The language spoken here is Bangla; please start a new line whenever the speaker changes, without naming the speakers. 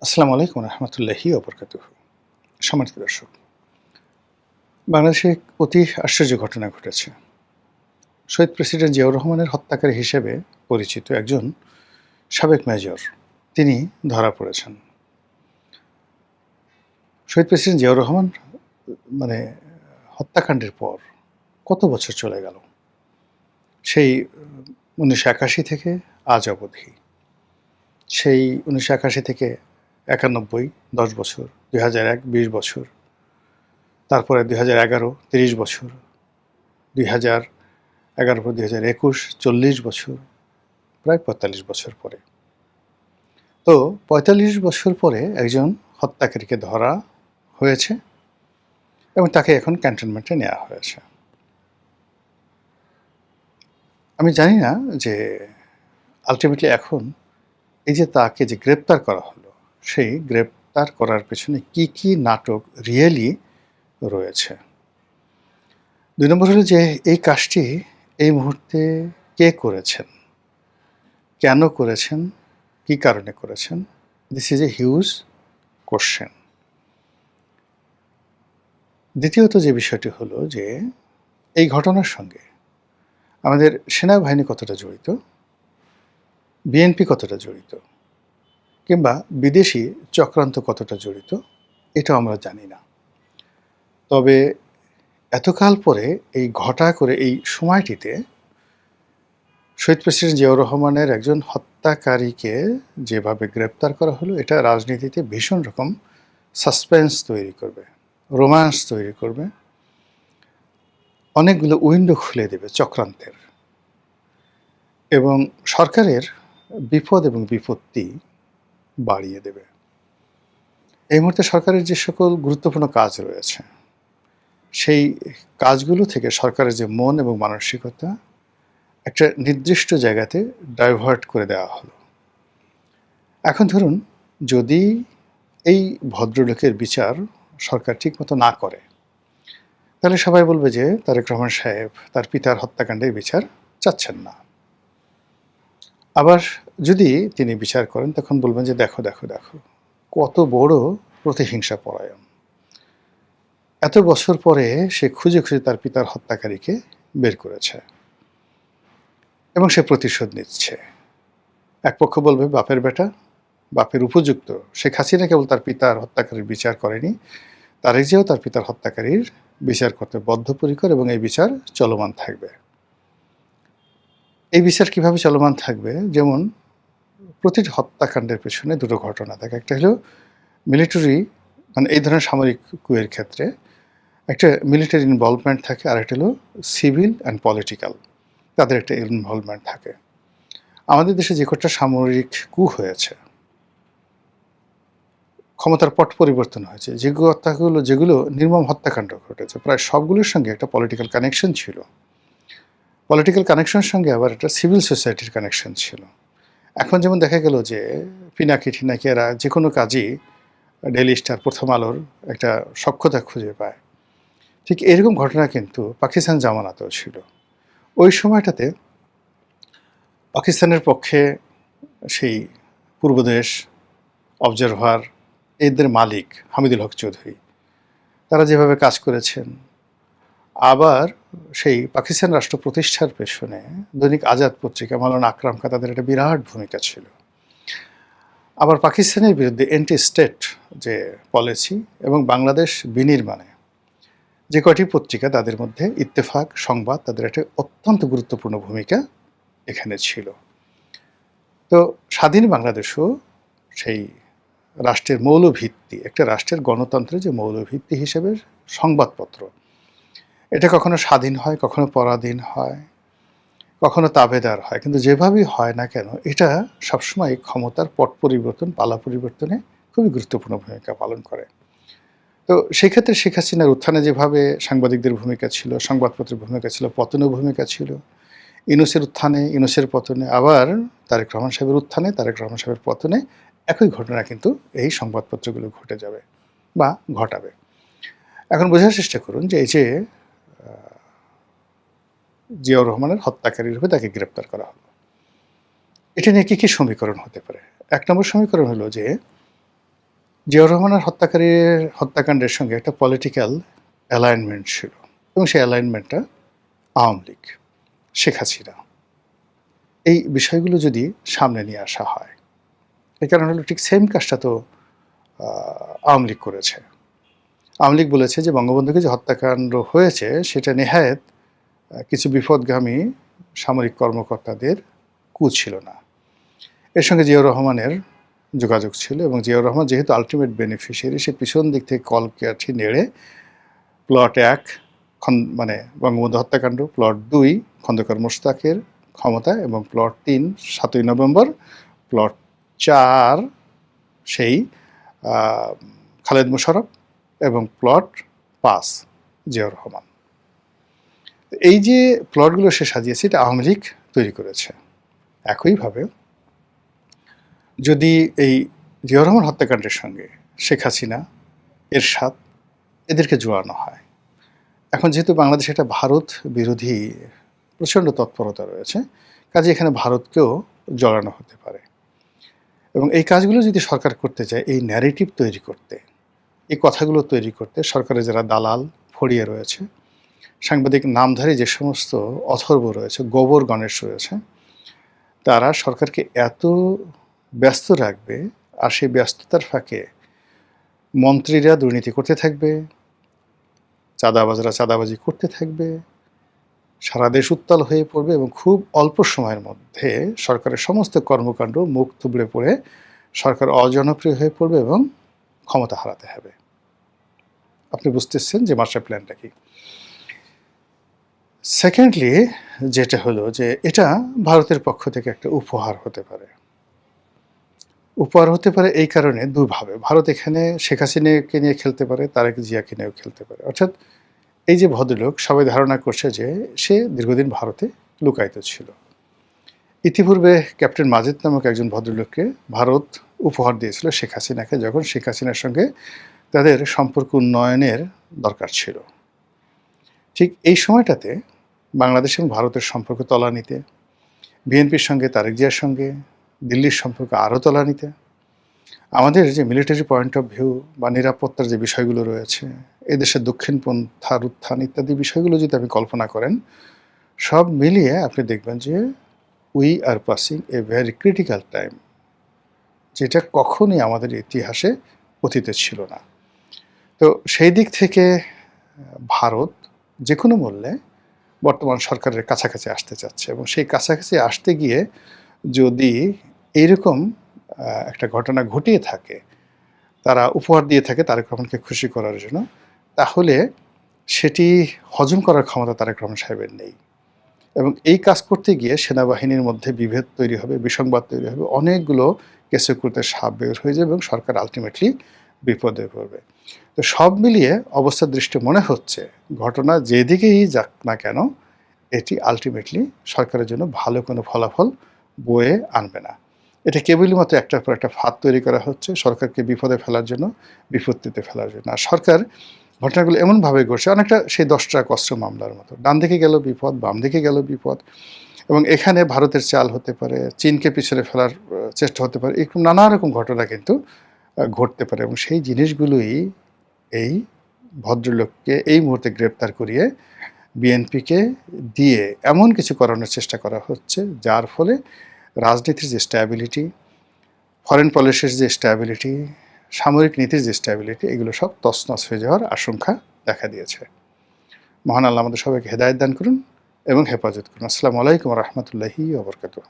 আসসালামু আলাইকুম রহমতুল্লাহি ওবরকাতুহু। সম্মানিত দর্শক, বাংলাদেশে এক অতি আশ্চর্য ঘটনা ঘটেছে। শহীদ প্রেসিডেন্ট জিয়াউর রহমানের হত্যাকারী হিসেবে পরিচিত একজন সাবেক মেজর তিনি ধরা পড়েছেন। শহীদ প্রেসিডেন্ট জিয়াউর রহমান মানে হত্যাকাণ্ডের পর কত বছর চলে গেল? সেই ১৯৮১ থেকে আজ অবধি। সেই ১৯৮১ থেকে ৯১, ১০ বছর, ২০০১ ২০ বছর, তারপরে ২০১১ ৩০ বছর, ২০১১ পর ২০২১ ৪০ বছর, প্রায় ৪৫ বছর পরে। তো ৪৫ বছর পরে একজন হত্যাকারীকে ধরা হয়েছে এবং তাকে এখন ক্যান্টনমেন্টে নেওয়া হয়েছে। আমি জানি না যে আল্টিমেটলি এখন এই যে তাকে যে গ্রেপ্তার করা হলো, সেই গ্রেপ্তার করার পেছনে কি নাটক রিয়েলি রয়েছে। ২ নম্বর হলো যে এই কাজটি এই মুহূর্তে কে করেছেন? কেন করেছেন? কি কারণে করেছেন? This is a huge question. দ্বিতীয়ত যে বিষয়টি হলো যে এই ঘটনার সঙ্গে আমাদের সেনাবাহিনী কতটা জড়িত, বিএনপি কতটা জড়িত, কিংবা বিদেশি চক্রান্ত কতটা জড়িত, এটাও আমরা জানি না। তবে এতকাল পরে এই ঘটা করে এই সময়টিতে শহীদ প্রেসিডেন্ট জিয়াউর রহমানের একজন হত্যাকারীকে যেভাবে গ্রেপ্তার করা হলো, এটা রাজনীতিতে ভীষণ রকম সাসপেন্স তৈরি করবে, রোম্যান্স তৈরি করবে, অনেকগুলো উইন্ডো খুলে দেবে চক্রান্তের, এবং সরকারের বিপদ এবং বিপত্তি বাড়িয়ে দেবে। এই মুহূর্তে সরকারের যে সকল গুরুত্বপূর্ণ কাজ রয়েছে, সেই কাজগুলো থেকে সরকারের যে মন এবং মানসিকতা একটা নির্দিষ্ট জায়গাতে ডাইভার্ট করে দেওয়া হলো। এখন ধরুন, যদি এই ভদ্রলোকের বিচার সরকার ঠিকমতো না করে, তাহলে সবাই বলবে যে তারেক রহমান সাহেব তার পিতার হত্যাকাণ্ডের বিচার চাচ্ছেন না। আবার যদি তিনি বিচার করেন, তখন বলবেন যে দেখো দেখো দেখো কত বড় প্রতিহিংসা পরায়ণ, এত বছর পরে সে খুঁজে খুঁজে তার পিতার হত্যাকারীকে বের করেছে এবং সে প্রতিশোধ নিচ্ছে। এক পক্ষ বলবে বাপের বেটা, বাপের উপযুক্ত শেখ হাসিনা কেবল তার পিতার হত্যাকারীর বিচার করেনি, তারেক জিয়াও তার পিতার হত্যাকারীর বিচার করতে বদ্ধপরিকর এবং এই বিচার চলমান থাকবে। এই বিচার কিভাবে চলমান থাকবে? যেমন প্রতিটি হত্যাকাণ্ডের পেছনে দুটো ঘটনা থাকে। একটা হলো মিলিটারি, মানে এই ধরনের সামরিক কুয়ের ক্ষেত্রে একটা মিলিটারি ইনভলভমেন্ট থাকে, আর একটা হলো সিভিল অ্যান্ড পলিটিক্যাল, তাদের একটা ইনভলভমেন্ট থাকে। আমাদের দেশে যে কটা সামরিক কু হয়েছে, ক্ষমতার পট পরিবর্তন হয়েছে, যেগুলো নির্মম হত্যাকাণ্ড ঘটেছে, প্রায় সবগুলোর সঙ্গে একটা পলিটিক্যাল কানেকশন ছিল। পলিটিক্যাল কানেকশনের সঙ্গে আবার একটা সিভিল সোসাইটির কানেকশন ছিল। এখন যেমন দেখা গেল যে পিনাকি ঠিনাকি এরা যে কোনো কাজই ডেইলি স্টার, প্রথম আলোর একটা সখ্যতা খুঁজে পায়। ঠিক এরকম ঘটনা কিন্তু পাকিস্তান জামানাতেও ছিল। ওই সময়টাতে পাকিস্তানের পক্ষে সেই পূর্বদেশ, অবজারভার, এদের মালিক হামিদুল হক চৌধুরী, তারা যেভাবে কাজ করেছেন, আবার সেই পাকিস্তান রাষ্ট্র প্রতিষ্ঠার পেছনে দৈনিক আজাদ পত্রিকা, মাওলানা আকরাম খাঁ, তাদের একটা বিরাট ভূমিকা ছিল। আবার পাকিস্তানের বিরুদ্ধে অ্যান্টি স্টেট যে পলিসি এবং বাংলাদেশ বিনির্মাণে যে কয়টি পত্রিকা, তাদের মধ্যে ইত্তেফাক, সংবাদ, তাদের একটা অত্যন্ত গুরুত্বপূর্ণ ভূমিকা এখানে ছিল। তো স্বাধীন বাংলাদেশও সেই রাষ্ট্রের মৌলভিত্তি, একটা রাষ্ট্রের গণতন্ত্রের যে মৌলভিত্তি হিসেবে সংবাদপত্র, এটা কখনো স্বাধীন হয়, কখনো পরাধীন হয়, কখনো তাবেদার হয়, কিন্তু যেভাবেই হয় না কেন এটা সবসময় ক্ষমতার পট পরিবর্তন, পালা পরিবর্তনে খুবই গুরুত্বপূর্ণ ভূমিকা পালন করে। তো সেক্ষেত্রে শেখ হাসিনার উত্থানে যেভাবে সাংবাদিকদের ভূমিকা ছিল, সংবাদপত্রের ভূমিকা ছিল, পতনের ভূমিকা ছিল, ইউনূসের উত্থানে, ইউনূসের পতনে, আবার তারেক রহমান সাহেবের উত্থানে, তারেক রহমান সাহেবের পতনে একই ঘটনা কিন্তু এই সংবাদপত্রগুলো ঘটে যাবে বা ঘটাবে। এখন বোঝার চেষ্টা করুন যে এই যে জিয়াউর রহমানের হত্যাকারী রূপে তাকে গ্রেপ্তার করা হলো, এটা নিয়ে কী কী সমীকরণ হতে পারে? ১ নম্বর সমীকরণ হলো যে জিয়াউর রহমানের হত্যাকাণ্ডের সঙ্গে একটা পলিটিক্যাল অ্যালাইনমেন্ট ছিল এবং সেই অ্যালাইনমেন্টটা আওয়ামী লীগ, শেখ হাসিনা। এই বিষয়গুলো যদি সামনে নিয়ে আসা হয়, এই কারণ হলো ঠিক সেম কাজটা তো আওয়ামী লীগ করেছে। আওয়ামী লীগ বলেছে যে বঙ্গবন্ধুকে যে হত্যাকাণ্ড হয়েছে সেটা নেহায়েত কিছু বিপদগামী সামরিক কর্মকর্তাদের ছিল না। এর সঙ্গে জিয়াউর রহমানের যোগাযোগ ছিল এবং জিয়াউর রহমান যেহেতু আলটিমেট বেনিফিশিয়ারি, সে পিছন দিক থেকে কলকাঠি নেড়ে প্লট ১ মানে বঙ্গবন্ধু হত্যাকাণ্ড, প্লট ২ খন্দকার মোশতাকের ক্ষমতা এবং প্লট ৩ ৭ই নভেম্বর, প্লট ৪ সেই খালেদ মোশাররফ এবং প্লট ৫ জিয়াউর রহমান। এই যে প্লটগুলো সে সাজিয়েছে এটা আওয়ামী লীগ তৈরি করেছে। একইভাবে যদি এই জিয়াউর রহমান হত্যাকাণ্ডের সঙ্গে শেখ হাসিনা, এরশাদ এদেরকে জোড়ানো হয়, এখন যেহেতু বাংলাদেশে একটা ভারত বিরোধী প্রচণ্ড তৎপরতা রয়েছে, কাজে এখানে ভারতকেও জড়ানো হতে পারে এবং এই কাজগুলো যদি সরকার করতে চায়, এই ন্যারেটিভ তৈরি করতে, এই কথাগুলো তৈরি করতে সরকারের যারা দালাল ফড়িয়ে রয়েছে, সাংবাদিক নামধারী যে সমস্ত অথর্ব রয়েছে, গোবর গণেশ রয়েছে, তারা সরকারকে এত ব্যস্ত রাখবে আর সেই ব্যস্ততার ফাঁকে মন্ত্রীরা দুর্নীতি করতে থাকবে, চাঁদাবাজরা চাঁদাবাজি করতে থাকবে, সারা দেশ উত্তাল হয়ে পড়বে এবং খুব অল্প সময়ের মধ্যে সরকারের সমস্ত কর্মকাণ্ড মুখ থুবড়ে পড়ে সরকার অজনপ্রিয় হয়ে পড়বে এবং ক্ষমতা হারাতে হবে। আপনি বুঝতেছেন যে মাস্টার প্ল্যানটা কি। সেকেন্ডলি যেটা হলো যে এটা ভারতের পক্ষ থেকে একটা উপহার হতে পারে। উপহার হতে পারে এই কারণে দুভাবে। ভারত এখানে শেখ হাসিনাকে নিয়ে খেলতে পারে, তারেক জিয়াকে নিয়েও খেলতে পারে। অর্থাৎ এই যে ভদ্রলোক, সবাই ধারণা করছে যে সে দীর্ঘদিন ভারতে লুকায়িত ছিল। ইতিপূর্বে ক্যাপ্টেন মাজিদ নামক একজন ভদ্রলোককে ভারত উপহার দিয়েছিল শেখ হাসিনাকে, যখন শেখ হাসিনার সঙ্গে তাদের সম্পর্ক উন্নয়নের দরকার ছিল। ঠিক এই সময়টাতে বাংলাদেশ এবং ভারতের সম্পর্ক তলানিতে, বিএনপির সঙ্গে তারেক জিয়ার সঙ্গে দিল্লির সম্পর্ক আরও তলানিতে, আমাদের যে মিলিটারি পয়েন্ট অফ ভিউ বা নিরাপত্তার যে বিষয়গুলো রয়েছে, এদেশের দক্ষিণপন্থার উত্থান ইত্যাদি বিষয়গুলো যদি আপনি কল্পনা করেন, সব মিলিয়ে আপনি দেখবেন যে we are passing a very critical time, যেটা কখনই আমাদের ইতিহাসে অতীতে ছিল না। তো সেই দিক থেকে ভারত যে কোনো মূল্যে বর্তমান সরকারের কাছাকাছি আসতে চাচ্ছে এবং সেই কাছাকাছি আসতে গিয়ে যদি এইরকম একটা ঘটনা ঘটিয়ে থাকে, তারা উপহার দিয়ে থাকে তারেক রহমানকে খুশি করার জন্য, তাহলে সেটি হজম করার ক্ষমতা তারেক রহমান সাহেবের নেই এবং এই কাজ করতে গিয়ে সেনাবাহিনীর মধ্যে বিভেদ তৈরি হবে, বিসংবাদ তৈরি হবে, অনেকগুলো কেসে করতে সাপ বের হয়ে যাবে এবং সরকার আলটিমেটলি বিপদে পড়বে। তো সব মিলিয়ে অবস্থার দৃষ্টি মনে হচ্ছে ঘটনা যেদিকেই যাক না কেন, এটি আলটিমেটলি সরকারের জন্য ভালো কোনো ফলাফল বয়ে আনবে না। এটা কেবলই মাত্র একটার পর একটা ফাঁদ তৈরি করা হচ্ছে সরকারকে বিপদে ফেলার জন্য, বিপত্তিতে ফেলার জন্য। আর সরকার ঘটনাগুলো এমনভাবে ঘটছে, অনেকটা সেই 10টা কষ্ট মামলার মতো, ডান দিকে গেল বিপদ, বাম দিকে গেল বিপদ, এবং এখানে ভারতের চাল হতে পারে, চীনকে পিছনে ফেলার চেষ্টা হতে পারে, এরকম নানা রকম ঘটনা কিন্তু ঘটতে পারে এবং সেই জিনিসগুলোই এই ভদ্রলোককে এই মুহূর্তে গ্রেপ্তার করিয়ে বিএনপিকে দিয়ে এমন কিছু করানোর চেষ্টা করা হচ্ছে যার ফলে রাজনীতির যে স্ট্যাবিলিটি, ফরেন পলিসির যে স্ট্যাবিলিটি, সামরিক নীতির যে স্ট্যাবিলিটি, এগুলো সব তছনছ হয়ে যাওয়ার আশঙ্কা দেখা দিয়েছে। মহান আল্লাহ আমাদের সবাইকে হেদায়েত দান করুন এবং হেফাজত করুন। আসসালামু আলাইকুম ওয়া রাহমাতুল্লাহি ওয়া বারাকাতুহু।